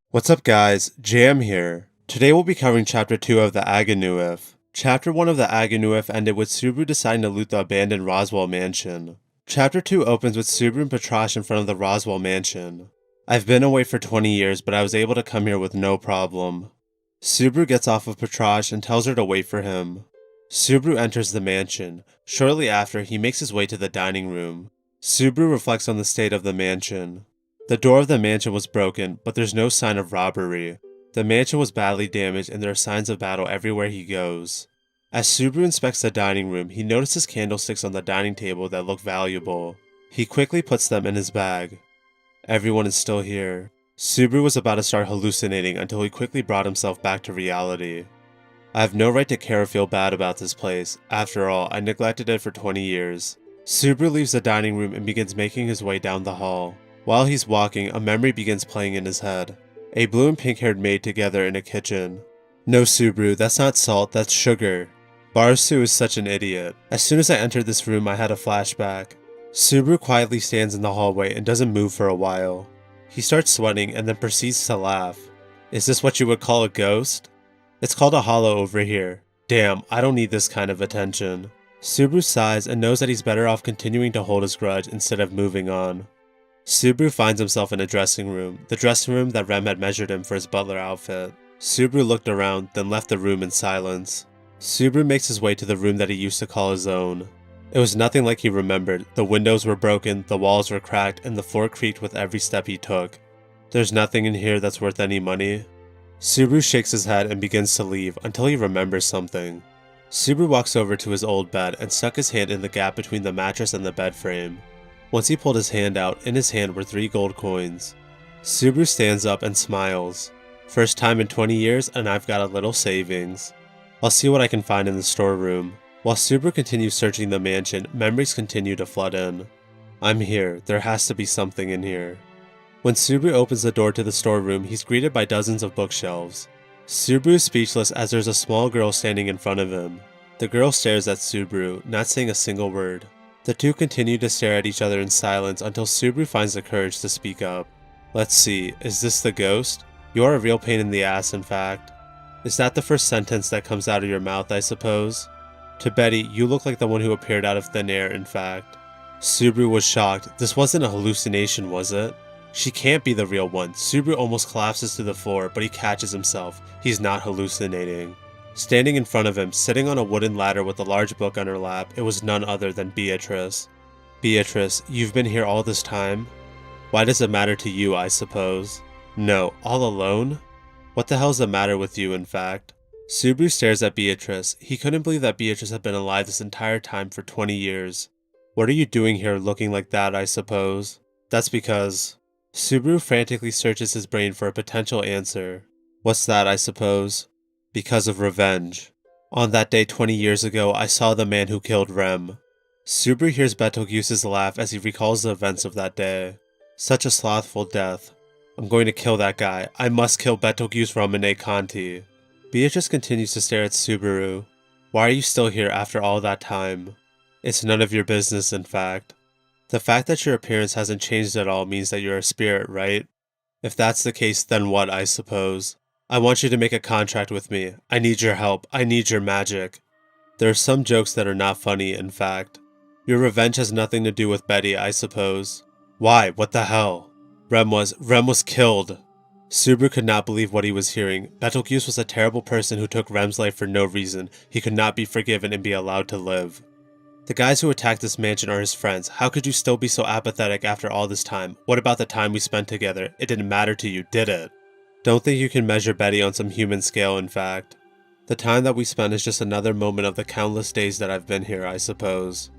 What's up guys, Jam here. Today we'll be covering Chapter 2 of the Aganau If. Chapter 1 of the Aganau If ended with Subaru deciding to loot the abandoned Roswaal Mansion. Chapter 2 opens with Subaru and Patrasche in front of the Roswaal Mansion. I've been away for 20 years, but I was able to come here with no problem. Subaru gets off of Patrasche and tells her to wait for him. Subaru enters the mansion. Shortly after, he makes his way to the dining room. Subaru reflects on the state of the mansion. The door of the mansion was broken, but there's no sign of robbery. The mansion was badly damaged and there are signs of battle everywhere he goes. As Subaru inspects the dining room, he notices candlesticks on the dining table that look valuable. He quickly puts them in his bag. Everyone is still here. Subaru was about to start hallucinating until he quickly brought himself back to reality. I have no right to care or feel bad about this place. After all, I neglected it for 20 years. Subaru leaves the dining room and begins making his way down the hall. While he's walking, a memory begins playing in his head. A blue and pink-haired maid together in a kitchen. No, Subaru, that's not salt, that's sugar. Barsu is such an idiot. As soon as I entered this room, I had a flashback. Subaru quietly stands in the hallway and doesn't move for a while. He starts sweating and then proceeds to laugh. Is this what you would call a ghost? It's called a hollow over here. Damn, I don't need this kind of attention. Subaru sighs and knows that he's better off continuing to hold his grudge instead of moving on. Subaru finds himself in a dressing room, the dressing room that Rem had measured him for his butler outfit. Subaru looked around, then left the room in silence. Subaru makes his way to the room that he used to call his own. It was nothing like he remembered. The windows were broken, the walls were cracked, and the floor creaked with every step he took. There's nothing in here that's worth any money. Subaru shakes his head and begins to leave until he remembers something. Subaru walks over to his old bed and stuck his hand in the gap between the mattress and the bed frame. Once he pulled his hand out, in his hand were 3 gold coins. Subaru stands up and smiles. First time in 20 years and I've got a little savings. I'll see what I can find in the storeroom. While Subaru continues searching the mansion, memories continue to flood in. I'm here, there has to be something in here. When Subaru opens the door to the storeroom, he's greeted by dozens of bookshelves. Subaru is speechless as there's a small girl standing in front of him. The girl stares at Subaru, not saying a single word. The two continue to stare at each other in silence until Subaru finds the courage to speak up. Let's see, is this the ghost? You are a real pain in the ass, in fact. Is that the first sentence that comes out of your mouth, I suppose? To Betty, you look like the one who appeared out of thin air, in fact. Subaru was shocked. This wasn't a hallucination, was it? She can't be the real one. Subaru almost collapses to the floor, but he catches himself. He's not hallucinating. Standing in front of him, sitting on a wooden ladder with a large book on her lap, it was none other than Beatrice. Beatrice, you've been here all this time? Why does it matter to you, I suppose? No, all alone? What the hell's the matter with you, in fact? Subaru stares at Beatrice. He couldn't believe that Beatrice had been alive this entire time for 20 years. What are you doing here looking like that, I suppose? That's because... Subaru frantically searches his brain for a potential answer. What's that, I suppose? Because of revenge. On that day 20 years ago, I saw the man who killed Rem. Subaru hears Betelgeuse's laugh as he recalls the events of that day. Such a slothful death. I'm going to kill that guy. I must kill Betelgeuse Romane Conti. Beatrice continues to stare at Subaru. Why are you still here after all that time? It's none of your business, in fact. The fact that your appearance hasn't changed at all means that you're a spirit, right? If that's the case, then what, I suppose? I want you to make a contract with me. I need your help. I need your magic. There are some jokes that are not funny, in fact. Your revenge has nothing to do with Betty, I suppose. Why? What the hell? Rem was killed. Subaru could not believe what he was hearing. Betelgeuse was a terrible person who took Rem's life for no reason. He could not be forgiven and be allowed to live. The guys who attacked this mansion are his friends. How could you still be so apathetic after all this time? What about the time we spent together? It didn't matter to you, did it? Don't think you can measure Betty on some human scale, in fact. The time that we spent is just another moment of the countless days that I've been here, I suppose.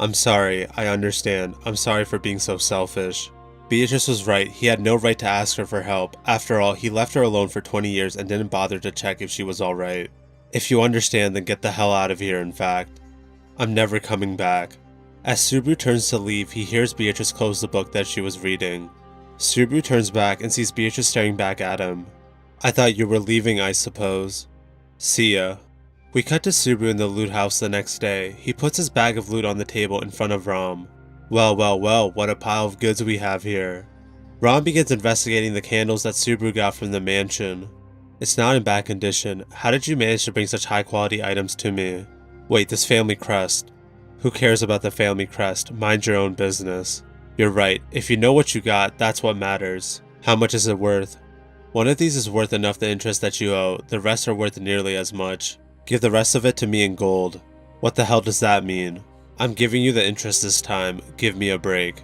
I'm sorry, I understand. I'm sorry for being so selfish. Beatrice was right, he had no right to ask her for help. After all, he left her alone for 20 years and didn't bother to check if she was alright. If you understand, then get the hell out of here, in fact. I'm never coming back. As Subaru turns to leave, he hears Beatrice close the book that she was reading. Subaru turns back and sees Beatrice staring back at him. I thought you were leaving, I suppose. See ya. We cut to Subaru in the loot house the next day. He puts his bag of loot on the table in front of Rom. Well, what a pile of goods we have here. Ram begins investigating the candles that Subaru got from the mansion. It's not in bad condition. How did you manage to bring such high quality items to me? Wait, this family crest. Who cares about the family crest? Mind your own business. You're right. If you know what you got, that's what matters. How much is it worth? One of these is worth enough the interest that you owe. The rest are worth nearly as much. Give the rest of it to me in gold. What the hell does that mean? I'm giving you the interest this time. Give me a break.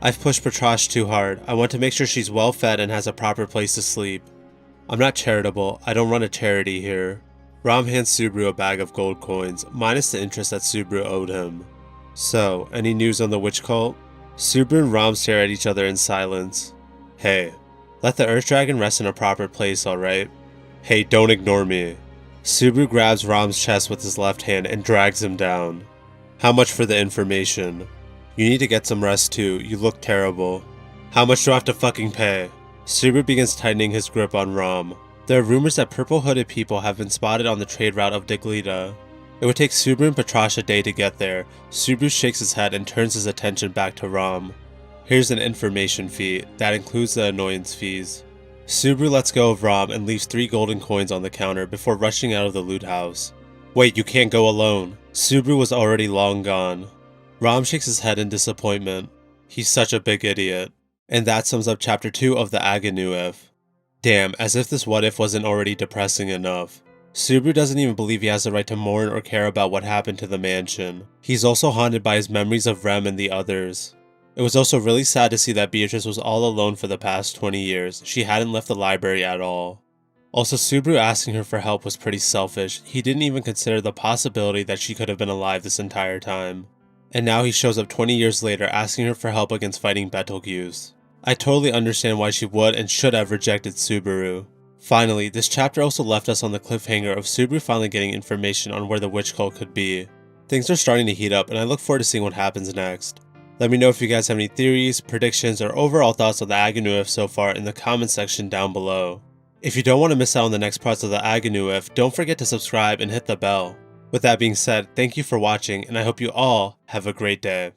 I've pushed Patrasche too hard. I want to make sure she's well fed and has a proper place to sleep. I'm not charitable. I don't run a charity here. Ram hands Subaru a bag of gold coins, minus the interest that Subaru owed him. So, any news on the witch cult? Subaru and Ram stare at each other in silence. Hey, let the Earth Dragon rest in a proper place, alright? Hey, don't ignore me. Subaru grabs Ram's chest with his left hand and drags him down. How much for the information? You need to get some rest too, you look terrible. How much do I have to fucking pay? Subaru begins tightening his grip on Ram. There are rumors that purple-hooded people have been spotted on the trade route of Diglita. It would take Subaru and Patrasche a day to get there. Subaru shakes his head and turns his attention back to Ram. Here's an information fee. That includes the annoyance fees. Subaru lets go of Ram and leaves 3 golden coins on the counter before rushing out of the loot house. Wait, you can't go alone. Subaru was already long gone. Ram shakes his head in disappointment. He's such a big idiot. And that sums up chapter 2 of the Aganau If. Damn, as if this what if wasn't already depressing enough. Subaru doesn't even believe he has the right to mourn or care about what happened to the mansion. He's also haunted by his memories of Rem and the others. It was also really sad to see that Beatrice was all alone for the past 20 years. She hadn't left the library at all. Also, Subaru asking her for help was pretty selfish. He didn't even consider the possibility that she could have been alive this entire time. And now he shows up 20 years later asking her for help against fighting Betelgeuse. I totally understand why she would and should have rejected Subaru. Finally, this chapter also left us on the cliffhanger of Subaru finally getting information on where the witch cult could be. Things are starting to heat up and I look forward to seeing what happens next. Let me know if you guys have any theories, predictions, or overall thoughts on the Aganau If so far in the comment section down below. If you don't want to miss out on the next parts of the Aganau If, don't forget to subscribe and hit the bell. With that being said, thank you for watching and I hope you all have a great day.